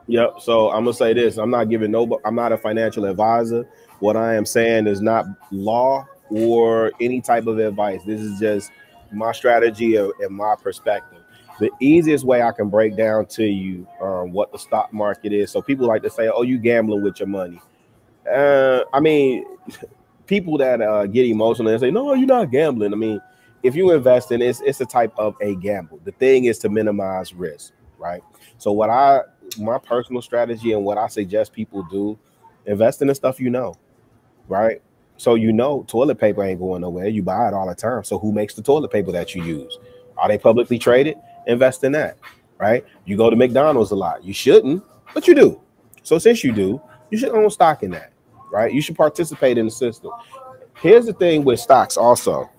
Yep. So I'm gonna say this. I'm not giving no. I'm not a financial advisor. What I am saying is not law or any type of advice. This is just my strategy and my perspective. The easiest way I can break down to you what the stock market is. So people like to say, "Oh, you gambling with your money." I mean, people that get emotional and say, "No, you're not gambling." I mean, if you invest in it, it's a type of a gamble. The thing is to minimize risk, right? So my personal strategy and what I suggest people do, invest in the stuff you know, right? So you know, toilet paper ain't going nowhere. You buy it all the time. So who makes the toilet paper that you use? Are they publicly traded? Invest in that, right? You go to McDonald's a lot. You shouldn't, but you do. So since you do, you should own stock in that, right? You should participate in the system. Here's the thing with stocks also.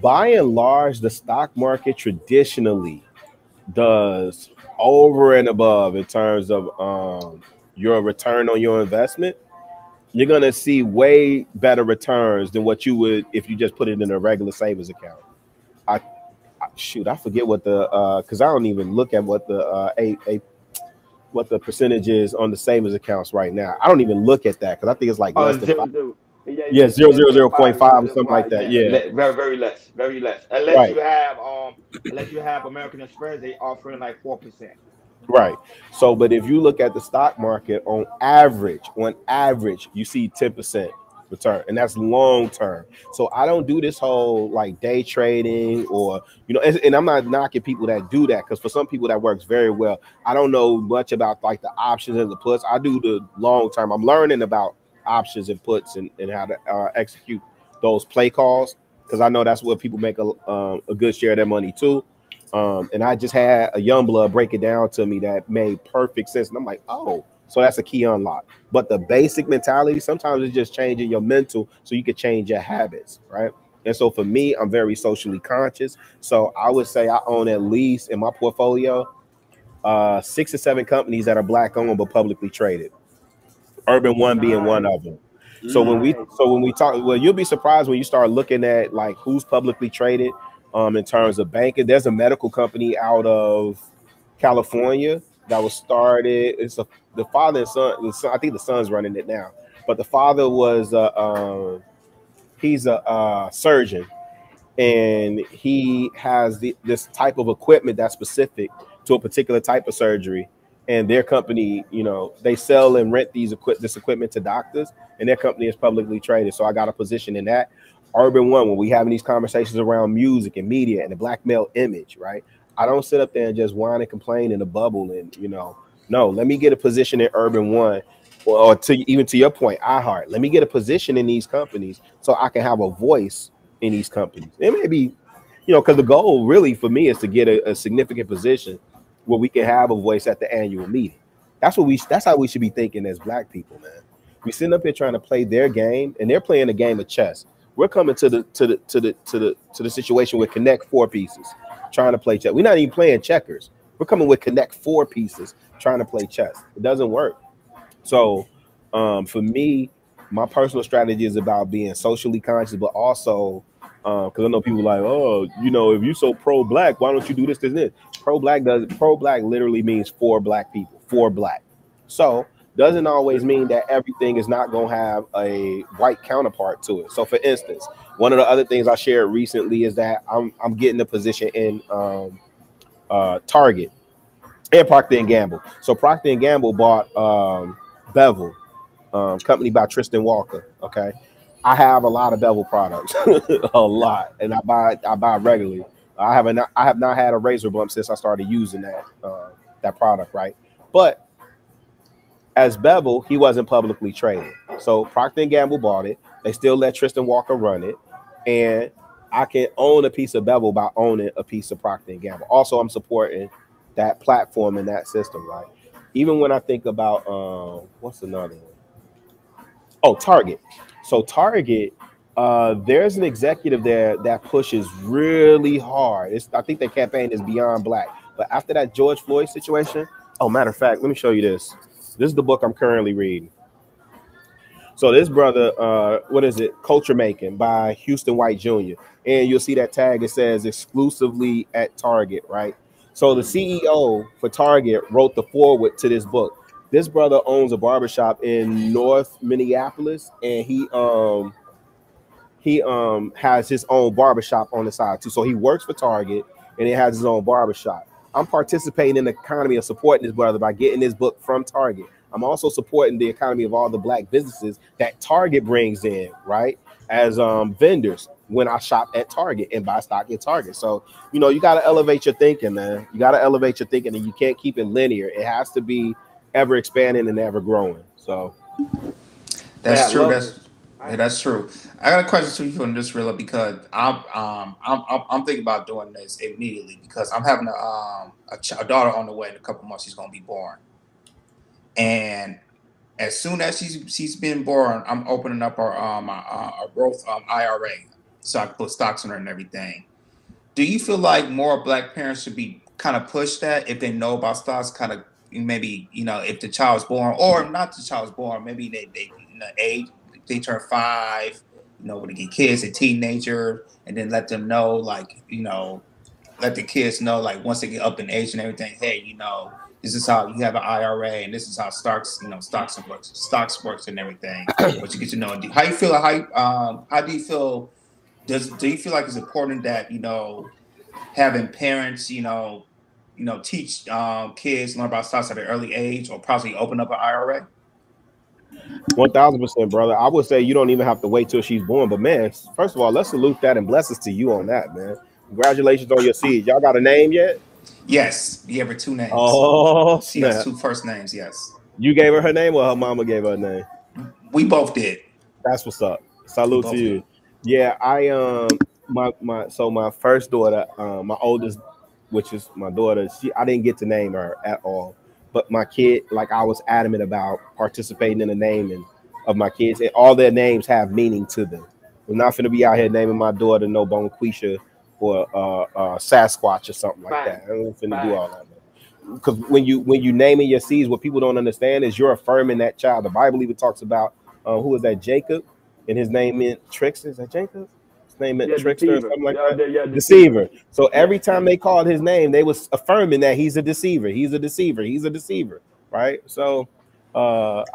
By and large, the stock market traditionally does over and above in terms of your return on your investment. You're gonna see way better returns than what you would if you just put it in a regular savings account. I, shoot, I forget what the because I don't even look at what the a what the percentage is on the savings accounts right now. I don't even look at that because I think it's like less Oh, than zero, five. zero. Yeah, Yeah, yeah, zero yeah, zero zero zero point five, zero five or zero something like five. that. Yeah, Yeah, very, very less, very less. right. Unless you have American Express, they offering like 4%. Right. So, but if you look at the stock market on average, you see 10% return, and that's long term. So I don't do this whole like day trading or and I'm not knocking people that do that because for some people that works very well. I don't know much about like the options and the puts. I do the long term. I'm learning about options and puts and how to execute those play calls because I know that's where people make a good share of their money too. And I just had a young blood break it down to me that made perfect sense. And I'm like, oh, so that's a key unlock. But the basic mentality, sometimes it's just changing your mental so you can change your habits, right? And so for me, I'm very socially conscious. So I would say I own at least in my portfolio 6 or 7 companies that are black owned but publicly traded. Urban One being one Nice, of them. nice. So when we talk, well, you'll be surprised when you start looking at like who's publicly traded in terms of banking. There's a medical company out of California that was started. The father and son, I think the son's running it now, but the father was he's a surgeon and he has this type of equipment that's specific to a particular type of surgery. And their company, they sell and rent this equipment to doctors, and their company is publicly traded. So I got a position in that. Urban One, when we having these conversations around music and media and the black male image, right? I don't sit up there and just whine and complain in a bubble, and no, let me get a position in Urban One, or even to your point, iHeart. Let me get a position in these companies so I can have a voice in these companies. It may be, because the goal really for me is to get a significant position where we can have a voice at the annual meeting. That's how we should be thinking as black people, man. We sitting up here trying to play their game, and they're playing a game of chess. We're coming to the situation with connect four pieces, trying to play chess. We're not even playing checkers. We're coming with connect four pieces, trying to play chess. It doesn't work. So, for me, my personal strategy is about being socially conscious, but also because I know people like, oh, if you're so pro black, why don't you do this, this, and this? Pro black literally means for black people, for black. So doesn't always mean that everything is not gonna have a white counterpart to it. So for instance, one of the other things I shared recently is that I'm getting a position in Target and Procter and Gamble. So Procter and Gamble bought Bevel, company by Tristan Walker. Okay, I have a lot of Bevel products, a lot, and I buy regularly. I have not had a razor bump since I started using that product, right? But as Bevel, he wasn't publicly traded, so Procter and Gamble bought it. They still let Tristan Walker run it, and I can own a piece of Bevel by owning a piece of Procter and Gamble. Also, I'm supporting that platform and that system, right? Even when I think about what's another one? Oh, Target. So Target, there's an executive there that pushes really hard. I think the campaign is Beyond Black. But after that George Floyd situation, oh, matter of fact, let me show you this. This is the book I'm currently reading. So this brother, what is it? Culture Making by Houston White Jr. And you'll see that tag. It says exclusively at Target, right? So the CEO for Target wrote the foreword to this book. This brother owns a barbershop in North Minneapolis, and he has his own barbershop on the side too. So he works for Target and he has his own barbershop. I'm participating in the economy of supporting this brother by getting this book from Target. I'm also supporting the economy of all the black businesses that Target brings in, right? As vendors when I shop at Target and buy stock at Target. So, you got to elevate your thinking, man. You got to elevate your thinking, and you can't keep it linear. It has to be ever expanding and ever growing. So, Hey, That's I true. love this. Yeah, I that's true. I got a question to you on this, Rilla, because I'm thinking about doing this immediately because I'm having a daughter on the way in a couple months. She's gonna be born, and as soon as she's been born, I'm opening up our growth IRA so I can put stocks in her and everything. Do you feel like more black parents should be kind of pushed that if they know about stocks, kind of maybe if the child's born or not the child's born, maybe they age they turn 5, when they get kids, a teenager, and then let them know like let the kids know like once they get up in age and everything, hey, this is how you have an IRA and this is how stocks works and everything. But you get to know how you feel. How do you feel? Do you feel like it's important that having parents, teach kids learn about stocks at an early age, or possibly open up an IRA? 1000%, brother. I would say you don't even have to wait till she's born. But man, first of all, let's salute that and blessings to you on that, man. Congratulations on your seed. Y'all got a name yet? Yes, we have her 2 names. Oh She has snap! 2 first names. Yes, You gave her her name, or her mama gave her a name? we both did. That's what's up. We Salute to both did. you. Yeah, I my first daughter, my oldest, which is my daughter, I didn't get to name her at all. But my kid, like I was adamant about participating in the naming of my kids, and all their names have meaning to them. I'm not gonna be out here naming my daughter No Bone Quisha or Sasquatch or something like Fact, that. I ain't finna do fact. all that. Because when you naming your seeds, what people don't understand is you're affirming that child. The Bible even talks about who was that, Jacob, and his name meant trickster. Is that Jacob? His name meant Yeah, trickster or deceiver. something like Yeah, that. yeah, deceiver. Deceiver. So Yeah, every time they called his name, they was affirming that he's a deceiver. He's a deceiver. He's a deceiver. Right. So I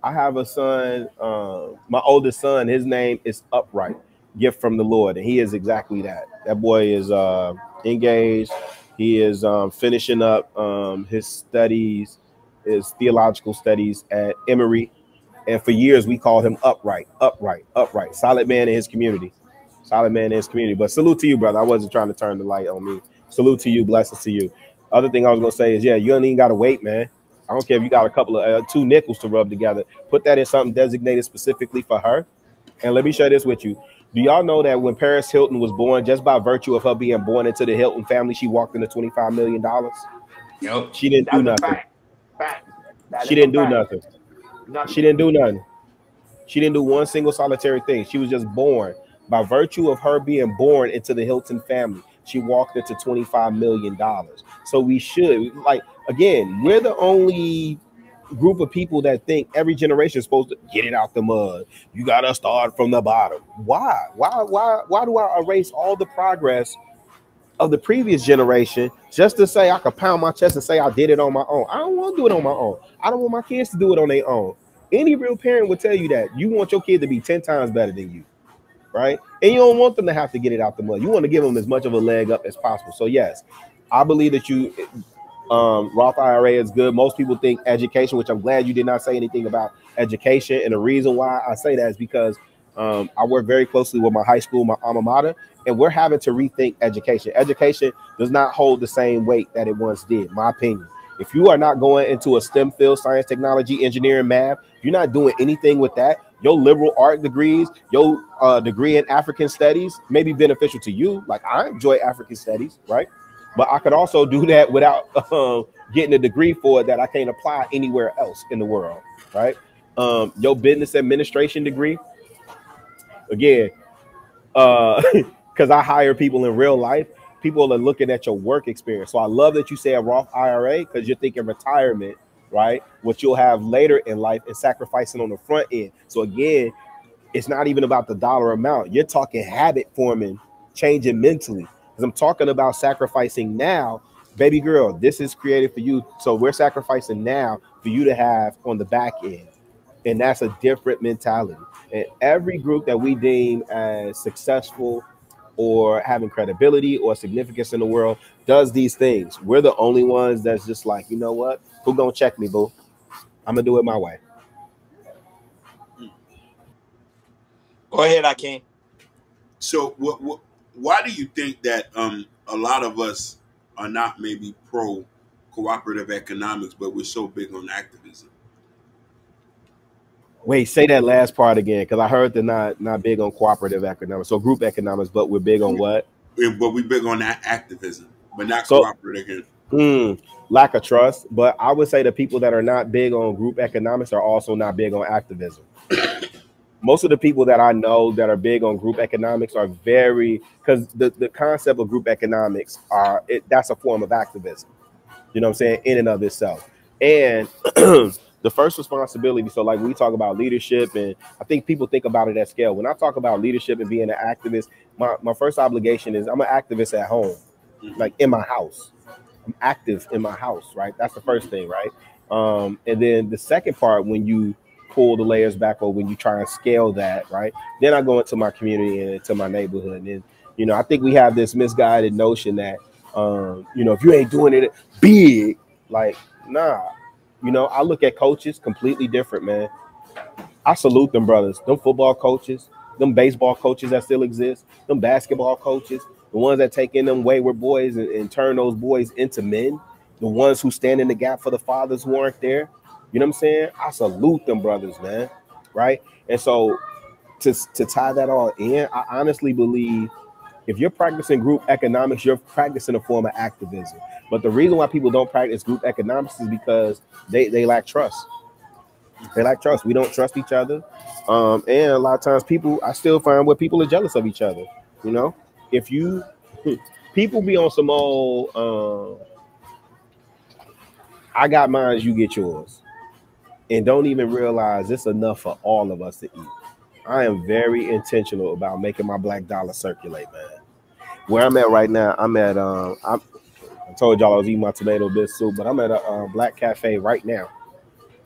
have a son. My oldest son. His name is Upright. Gift from the Lord, and he is exactly that. That boy is engaged. He is finishing up his studies, his theological studies at Emory. And for years, we called him Upright, Upright, Upright, solid man in his community, solid man in his community. But salute to you, brother. I wasn't trying to turn the light on me. Salute to you, blessings to you. Other thing I was gonna say is, yeah, you don't even gotta wait, man. I don't care if you got a couple of 2 nickels to rub together. Put that in something designated specifically for her. And let me share this with you. Do y'all know that when Paris Hilton was born, just by virtue of her being born into the Hilton family, she walked into $25 million? Yep. She didn't do that's a nothing. fact. Fact. That She is a didn't do fact. nothing. She Nothing. didn't do nothing. She didn't do one single solitary thing. She was just born. By virtue of her being born into the Hilton family, she walked into $25 million. So we should, like, again, we're the only group of people that think every generation is supposed to get it out the mud. You gotta start from the bottom. Why? Why do I erase all the progress of the previous generation just to say I could pound my chest and say I did it on my own? I don't want to do it on my own. I don't want my kids to do it on their own. Any real parent would tell you that you want your kid to be 10 times better than you, right? And you don't want them to have to get it out the mud. You want to give them as much of a leg up as possible. So yes, I believe that Roth IRA is good. Most people think education, which I'm glad you did not say anything about education. And the reason why I say that is because I work very closely with my high school, my alma mater, and we're having to rethink education. Education does not hold the same weight that it once did, my opinion. If you are not going into a STEM field, science, technology, engineering, math, you're not doing anything with that. Your liberal art degrees, your degree in African studies may be beneficial to you. Like I enjoy African studies, right? But I could also do that without getting a degree for it that I can't apply anywhere else in the world, right? Your business administration degree, again, because I hire people in real life, people are looking at your work experience. So I love that you say a Roth IRA because you're thinking retirement, right? What you'll have later in life and sacrificing on the front end. So again, it's not even about the dollar amount. You're talking habit forming, changing mentally. Because I'm talking about sacrificing now baby girl, this is created for you. So we're sacrificing now for you to have on the back end. And that's a different mentality. And every group that we deem as successful or having credibility or significance in the world does these things. We're the only ones that's just like, you know what? Who gonna check me, boo? I'm gonna do it my way. Go ahead, I can. So why do you think that a lot of us are not maybe pro cooperative economics, but we're so big on activism? Wait, say that last part again, because I heard they're not big on cooperative economics, so group economics, but we're big on what? But we're big on that activism, but not So cooperative. lack of trust. But I would say the people that are not big on group economics are also not big on activism. Most of the people that I know that are big on group economics are very, because the concept of group economics that's a form of activism. You know what I'm saying? In and of itself. And the first responsibility, so like we talk about leadership, and I think people think about it at scale. When I talk about leadership and being an activist, my first obligation is I'm an activist at home, like in my house. I'm active in my house, right? That's the first thing, right? And then the second part, when you pull the layers back or when you try and scale that, right? Then I go into my community and into my neighborhood. And, you know, I think we have this misguided notion that, you know, if you ain't doing it big, like, nah, you know, I look at coaches completely different, man. I salute them brothers, them football coaches, them baseball coaches that still exist, them basketball coaches, the ones that take in them wayward boys and turn those boys into men, the ones who stand in the gap for the fathers who aren't there. You know what I'm saying? I salute them brothers, man. Right. And so to tie that all in, I honestly believe if you're practicing group economics, you're practicing a form of activism. But the reason why people don't practice group economics is because they lack trust. They lack trust. We don't trust each other. And a lot of times I still find where people are jealous of each other. You know, if you people be on some old I got mine, you get yours, and don't even realize it's enough for all of us to eat. I am very intentional about making my black dollar circulate, man. Where I'm at right now, I told y'all I was eating my tomato bisque soup, but I'm at a black cafe right now.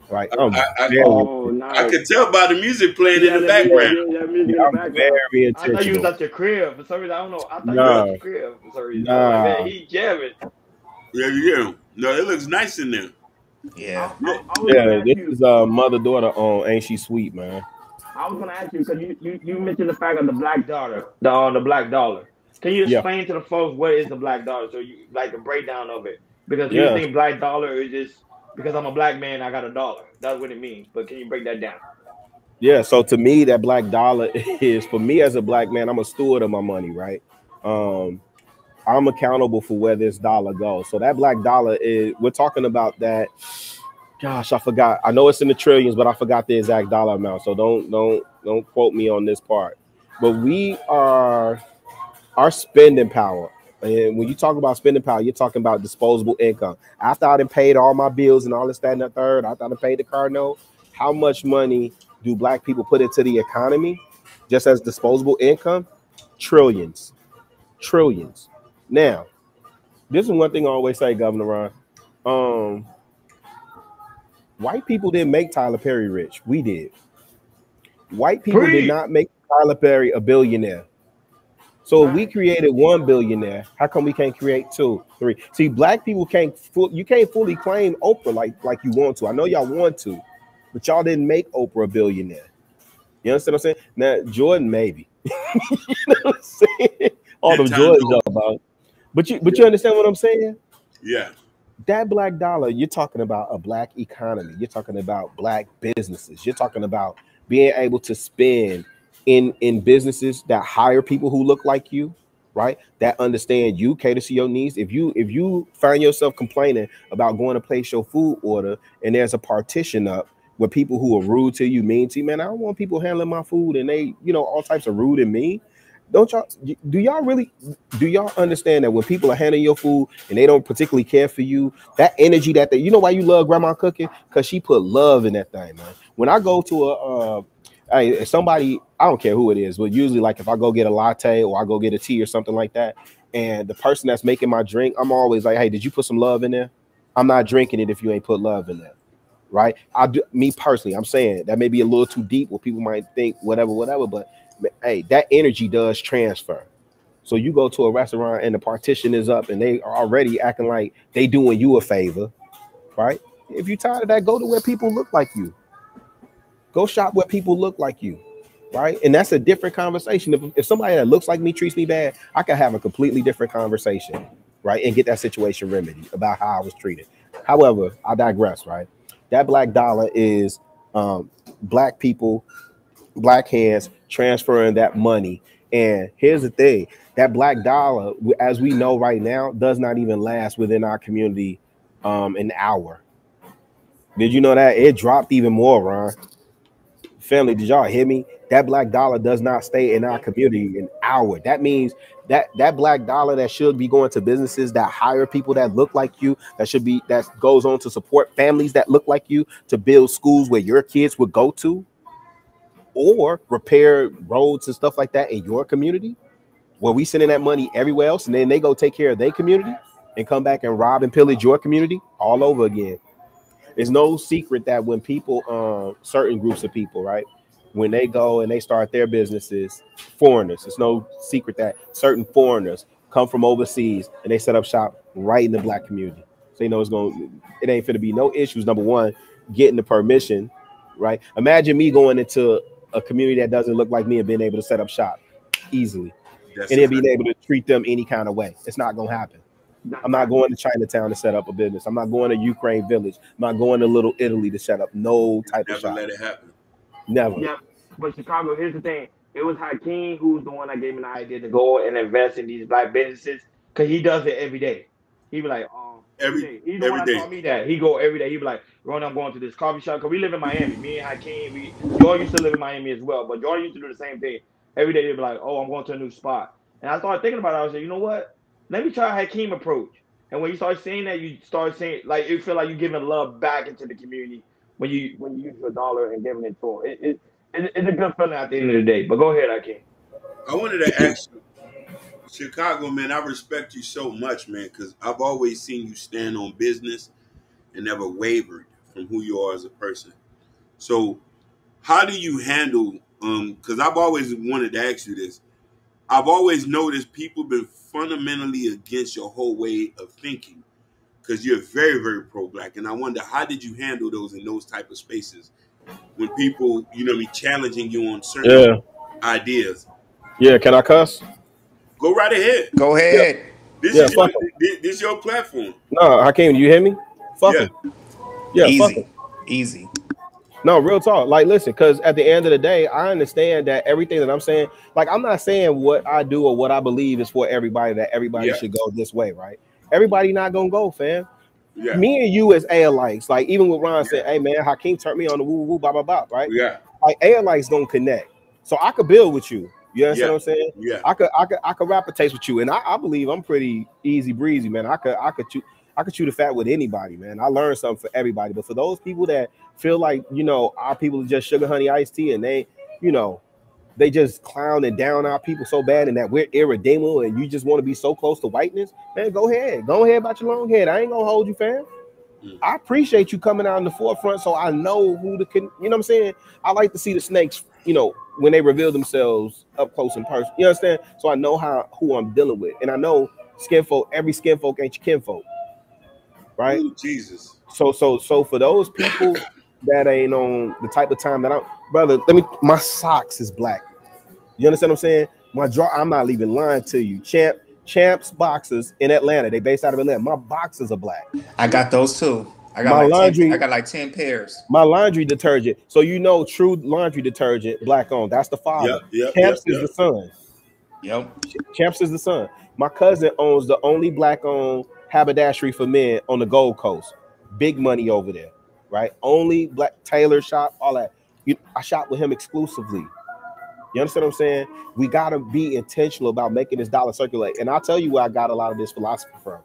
Right, I could tell by the music playing in the background. That music in the background. Very I thought you was intentional. at your crib for some reason. I don't know. I thought you was at your crib for some reason. I was like, man, he jamming. Yeah. No, it looks nice in there. Yeah. This is mother-daughter on Ain't She Sweet, man. I was gonna ask you because you mentioned the fact of the black dollar, the black dollar. Can you explain to the folks what is the black dollar? So you like the breakdown of it, because you think black dollar is just because I'm a black man, I got a dollar. That's what it means. But can you break that down? Yeah. So to me, that black dollar is, for me as a black man, I'm a steward of my money, right? I'm accountable for where this dollar goes. So that black dollar is, we're talking about that. Gosh, I forgot. I know it's in the trillions, but I forgot the exact dollar amount. So don't quote me on this part. But we are our spending power. And when you talk about spending power, you're talking about disposable income. After I done paid all my bills and all this, that, and the third, after I done paid the car note, how much money do black people put into the economy just as disposable income? Trillions. Trillions. Now, this is one thing I always say, Governor Ron. White people didn't make Tyler Perry rich. We did. White people did not make Tyler Perry a billionaire. So if we created 1 billionaire, how come we can't create 2, 3? See, black people you can't fully claim Oprah like you want to. I know y'all want to, but y'all didn't make Oprah a billionaire. You understand what I'm saying? Now, Jordan, maybe. You know what I'm saying? All them Jordans y'all about. But you understand what I'm saying? Yeah. That black dollar, you're talking about a black economy. You're talking about black businesses. You're talking about being able to spend in businesses that hire people who look like you, right? That understand you, cater to your needs. If you find yourself complaining about going to place your food order and there's a partition up with people who are rude to you, mean to you, man, I don't want people handling my food and they, all types of rude and mean. Do y'all understand that when people are handling your food and they don't particularly care for you, that energy that they, why you love grandma cooking? Because she put love in that thing, man. When I go to somebody, I don't care who it is, but usually like if I go get a latte or I go get a tea or something like that, and the person that's making my drink, I'm always like, hey, did you put some love in there? I'm not drinking it if you ain't put love in there. Right? I do, me personally, I'm saying that may be a little too deep where people might think whatever, but hey, that energy does transfer. So you go to a restaurant and the partition is up and they are already acting like they doing you a favor, right? If you're tired of that, go to where people look like you. Go shop where people look like you, right? And that's a different conversation. If somebody that looks like me treats me bad, I can have a completely different conversation, right? And get that situation remedied about how I was treated. However, I digress, right? That black dollar is black people, black hands transferring that money. And here's the thing, that black dollar, as we know right now, does not even last within our community an hour. Did you know that? It dropped even more, Ron. Family, did y'all hear me? That black dollar does not stay in our community an hour. That means that black dollar that should be going to businesses that hire people that look like you, that goes on to support families that look like you, to build schools where your kids would go to, or repair roads and stuff like that in your community, where we sending that money everywhere else, and then they go take care of their community and come back and rob and pillage your community all over again. It's no secret that when people, certain groups of people, right, when they go and they start their businesses, foreigners, it's no secret that certain foreigners come from overseas and they set up shop right in the black community. So you know it ain't finna be no issues. Number one, getting the permission, right? Imagine me going into a community that doesn't look like me and being able to set up shop easily, and then being able to treat them any kind of way. It's not gonna happen. I'm not going to Chinatown to set up a business. I'm not going to Ukraine Village. I'm not going to Little Italy to set up no type of shop. Never let it happen. Never. Yeah, but Chicago, here's the thing. It was Hakeem who's the one that gave me the idea to go and invest in these black businesses, because he does it every day. He be like, every day. He's the one that taught me that. He go every day. He be like, Ron, I'm going to this coffee shop, because we live in Miami. Me and Hakeem, Jordan used to live in Miami as well, but Jordan used to do the same thing. Every day he'd be like, oh, I'm going to a new spot. And I started thinking about it. I was like, you know what? Let me try Hakeem approach. And when you start saying that, you start saying, like, you feel like you're giving love back into the community when you use your dollar and giving it to them. It's a good feeling at the end of the day. But go ahead, Hakeem. I wanted to ask you, Chicago, man, I respect you so much, man, because I've always seen you stand on business and never wavered from who you are as a person. So how do you handle, because I've always wanted to ask you this. I've always noticed people been fundamentally against your whole way of thinking, because you're very, very pro-black. And I wonder, how did you handle those in those type of spaces when people, challenging you on certain ideas? Yeah, can I cuss? Go right ahead. Go ahead. This is your platform. No, Hakeem, you hear me? Fuck him. Yeah, easy. fuck him. Easy. No, real talk. Like, listen, because at the end of the day, I understand that everything that I'm saying, like, I'm not saying what I do or what I believe is for everybody, that everybody should go this way, right? Everybody not gonna go, fam. Yeah. Me and you as ALites, like, even with Ron said, hey man, Hakeem turned me on the woo blah blah blah, right? Yeah. Like, ALites don't connect. So I could build with you. You understand what I'm saying? Yeah. I could rap a taste with you. And I believe I'm pretty easy breezy, man. I could chew the fat with anybody, man. I learned something for everybody. But for those people that feel like, our people are just sugar honey iced tea, and they just clown and down our people so bad, and that we're irredeemable, and you just want to be so close to whiteness, man, go ahead about your long head. I ain't gonna hold you, fam. I appreciate you coming out in the forefront, so I know who you know what I'm saying? I like to see the snakes, when they reveal themselves up close in person. You understand? So I know who I'm dealing with. And I know every skin folk ain't your kinfolk. Right? Ooh, Jesus. So for those people that ain't on the type of time that brother, my socks is black. You understand what I'm saying? I'm not even lying to you. Champs boxers in Atlanta. They based out of Atlanta. My boxers are black. I got those too. I got like 10 pairs. My laundry detergent. So true laundry detergent, black owned. That's the father. Champs is the son. Yep. Champs is the son. My cousin owns the only black owned haberdashery for men on the Gold Coast. Big money over there, right? Only black tailor shop, all that. I shop with him exclusively. You understand what I'm saying? We gotta be intentional about making this dollar circulate. And I'll tell you where I got a lot of this philosophy from.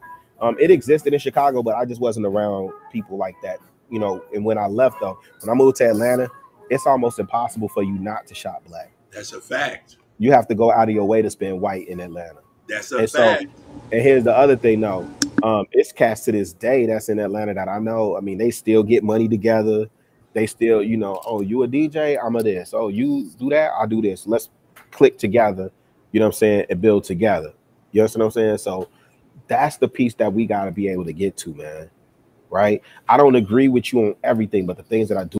It existed in Chicago, but I just wasn't around people like that, And when I left, though, when I moved to Atlanta, it's almost impossible for you not to shop black. That's a fact. You have to go out of your way to spend white in Atlanta. That's a And fact. so, and here's the other thing, though. It's cast to this day that's in Atlanta that I know. I mean, they still get money together. They still, you know, oh, you a DJ, I'm a this. Oh, you do that, I'll do this. Let's click together, you know what I'm saying, and build together. You understand what I'm saying? So that's the piece that we got to be able to get to, man. Right? I don't agree with you on everything, but the things that I do